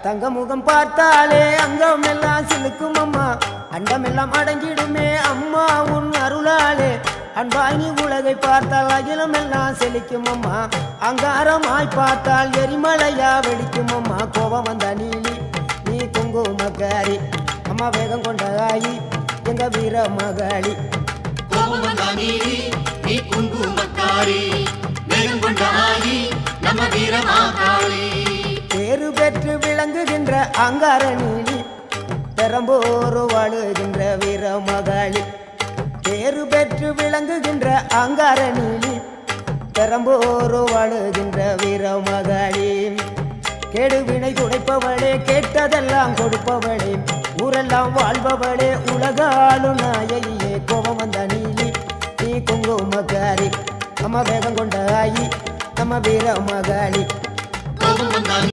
தங்க முகம் பார்த்தாலே அங்கம் எல்லாம் சிலுக்கும் அம்மா அண்டமெல்லாம் அடங்கிடுமே அம்மா உன் அருளாலே அன்பாய் நீ உலகை பார்த்தால் அகிலம் எல்லாம் செழிக்கும் அம்மா அங்காரமாய் பார்த்தால் எரிமலையா வெடிக்கும் அம்மா கோபம் வந்த நீலி நீ குங்குமக்காரி அம்மா வேகம் கொண்ட ஆயி எங்க வீர மகாளி கோபம் வந்த நீலி நீ குங்குமக்காரி வேகம் கொண்ட ஆயி நம்ம வீர மகாளி பேரு பெற்று விளங்குகின்ற அங்கார நீலி பெரம்போர் வாழுகின்ற வீர மகாளி பேரு பெற்று விளங்குகின்ற அங்கார நீலி பெரம்போர் வாழுகின்ற வீர மகாளி கேடுவினை துடைப்பவளே கேட்டதெல்லாம் கொடுப்பவளே ஊரெல்லாம் வாழ்பவளே உலகாலும் நாயகியே கோபம் வந்த நீலி நீ குங்குமக்காரி நம்ம வேகம் கொண்ட ஆயி நம்ம வீர மகாளி கோபம் வந்த